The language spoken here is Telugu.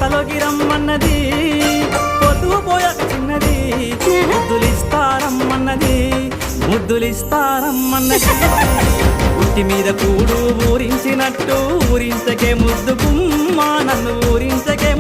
కథలోకి రమ్మన్నది పొద్దుపోయాక చిన్నది ముద్దులిస్తారమ్మన్నది ముద్దులిస్తారమ్మన్నది ఉట్టి మీద కూడు ఊరించినట్టు ఊరించకే ముద్దు గుమ్మ నన్ను ఊరించకే